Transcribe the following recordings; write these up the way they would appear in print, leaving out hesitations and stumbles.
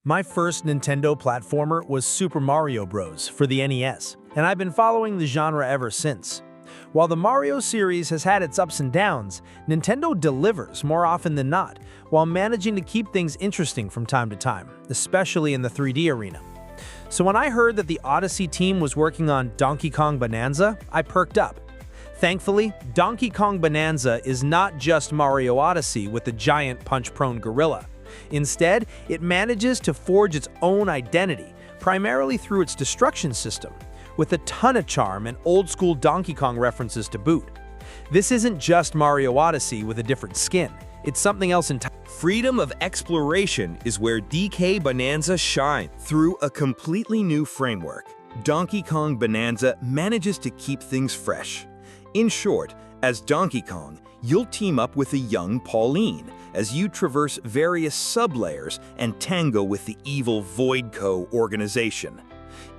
My first Nintendo platformer was Super Mario Bros. For the NES, and I've been following the genre ever since. While the Mario series has had its ups and downs, Nintendo delivers more often than not, while managing to keep things interesting from time to time, especially in the 3D arena. So when I heard that the Odyssey team was working on Donkey Kong Bananza, I perked up. Thankfully, Donkey Kong Bananza is not just Mario Odyssey with the giant punch-prone gorilla. Instead, it manages to forge its own identity, primarily through its destruction system, with a ton of charm and old-school Donkey Kong references to boot. This isn't just Mario Odyssey with a different skin. It's something else entirely. Freedom of exploration is where DK Bananza shines. Through a completely new framework, Donkey Kong Bananza manages to keep things fresh. In short, as Donkey Kong, you'll team up with a young Pauline as you traverse various sub-layers and tango with the evil Voidco organization.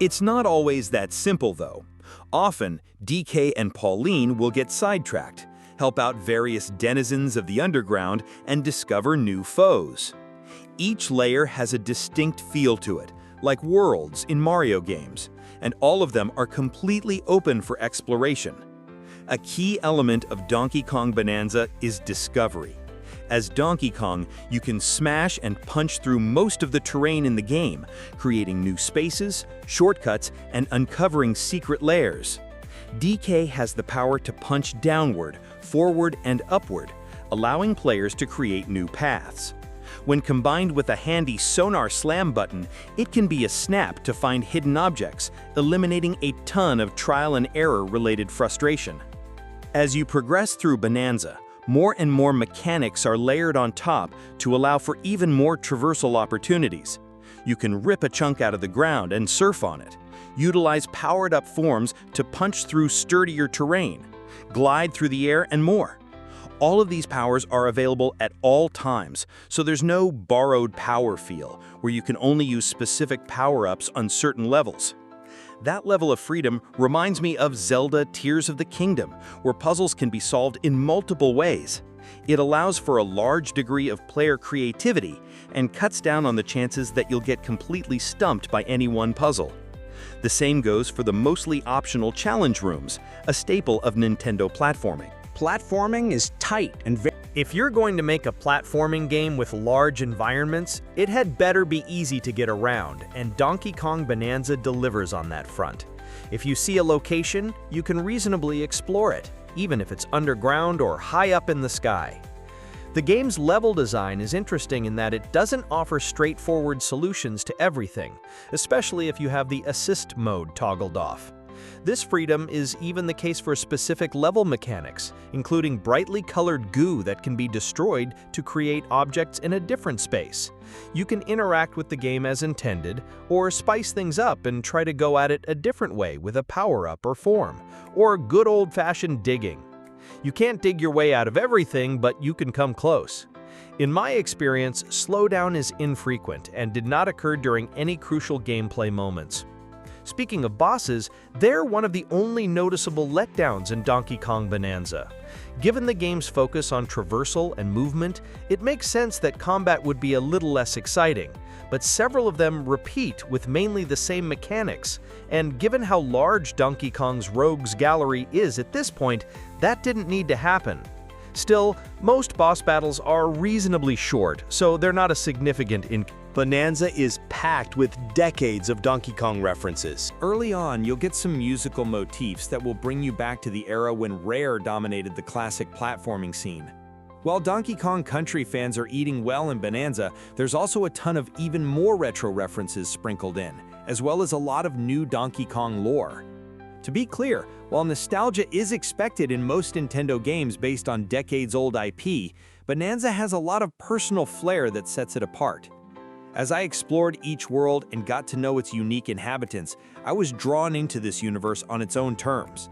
It's not always that simple, though. Often, DK and Pauline will get sidetracked, help out various denizens of the underground, and discover new foes. Each layer has a distinct feel to it, like worlds in Mario games, and all of them are completely open for exploration. A key element of Donkey Kong Bananza is discovery. As Donkey Kong, you can smash and punch through most of the terrain in the game, creating new spaces, shortcuts, and uncovering secret layers. DK has the power to punch downward, forward, and upward, allowing players to create new paths. When combined with a handy sonar slam button, it can be a snap to find hidden objects, eliminating a ton of trial and error related frustration. As you progress through Bananza, more and more mechanics are layered on top to allow for even more traversal opportunities. You can rip a chunk out of the ground and surf on it, utilize powered-up forms to punch through sturdier terrain, glide through the air, and more. All of these powers are available at all times, so there's no borrowed power feel, where you can only use specific power-ups on certain levels. That level of freedom reminds me of Zelda Tears of the Kingdom, where puzzles can be solved in multiple ways. It allows for a large degree of player creativity and cuts down on the chances that you'll get completely stumped by any one puzzle. The same goes for the mostly optional challenge rooms, a staple of Nintendo platforming. Platforming is tight and very. If you're going to make a platforming game with large environments, it had better be easy to get around, and Donkey Kong Bananza delivers on that front. If you see a location, you can reasonably explore it, even if it's underground or high up in the sky. The game's level design is interesting in that it doesn't offer straightforward solutions to everything, especially if you have the assist mode toggled off. This freedom is even the case for specific level mechanics, including brightly colored goo that can be destroyed to create objects in a different space. You can interact with the game as intended, or spice things up and try to go at it a different way with a power-up or form, or good old-fashioned digging. You can't dig your way out of everything, but you can come close. In my experience, slowdown is infrequent and did not occur during any crucial gameplay moments. Speaking of bosses, they're one of the only noticeable letdowns in Donkey Kong Bananza. Given the game's focus on traversal and movement, it makes sense that combat would be a little less exciting, but several of them repeat with mainly the same mechanics, and given how large Donkey Kong's Rogues Gallery is at this point, that didn't need to happen. Still, most boss battles are reasonably short, so they're not a significant Bananza is packed with decades of Donkey Kong references. Early on, you'll get some musical motifs that will bring you back to the era when Rare dominated the classic platforming scene. While Donkey Kong Country fans are eating well in Bananza, there's also a ton of even more retro references sprinkled in, as well as a lot of new Donkey Kong lore. To be clear, while nostalgia is expected in most Nintendo games based on decades-old IP, Bananza has a lot of personal flair that sets it apart. As I explored each world and got to know its unique inhabitants, I was drawn into this universe on its own terms.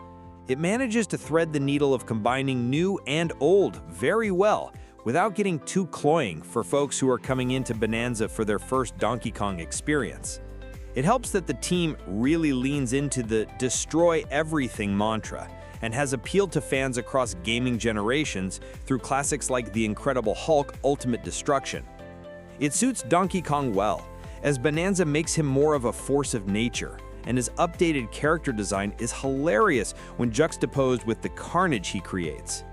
It manages to thread the needle of combining new and old very well, without getting too cloying for folks who are coming into Bananza for their first Donkey Kong experience. It helps that the team really leans into the destroy everything mantra and has appealed to fans across gaming generations through classics like The Incredible Hulk: Ultimate Destruction. It suits Donkey Kong well, as Bananza makes him more of a force of nature, and his updated character design is hilarious when juxtaposed with the carnage he creates.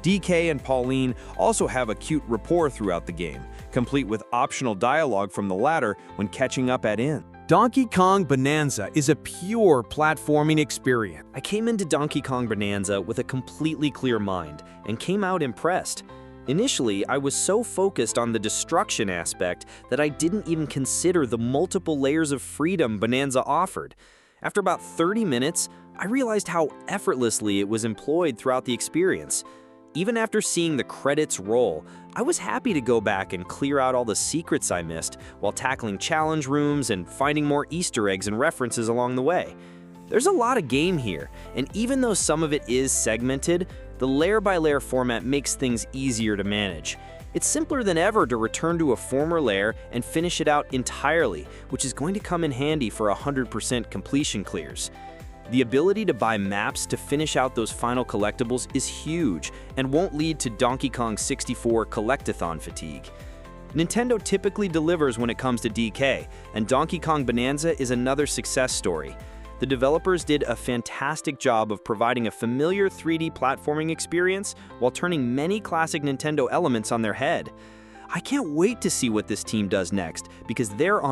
DK and Pauline also have a cute rapport throughout the game, complete with optional dialogue from the latter when catching up at end. Donkey Kong Bananza is a pure platforming experience. I came into Donkey Kong Bananza with a completely clear mind and came out impressed. Initially, I was so focused on the destruction aspect that I didn't even consider the multiple layers of freedom Bananza offered. After about 30 minutes, I realized how effortlessly it was employed throughout the experience. Even after seeing the credits roll, I was happy to go back and clear out all the secrets I missed while tackling challenge rooms and finding more Easter eggs and references along the way. There's a lot of game here, and even though some of it is segmented, the layer-by-layer format makes things easier to manage. It's simpler than ever to return to a former layer and finish it out entirely, which is going to come in handy for 100% completion clears. The ability to buy maps to finish out those final collectibles is huge and won't lead to Donkey Kong 64 collectathon fatigue. Nintendo typically delivers when it comes to DK, and Donkey Kong Bananza is another success story. The developers did a fantastic job of providing a familiar 3D platforming experience while turning many classic Nintendo elements on their head. I can't wait to see what this team does next, because they're on a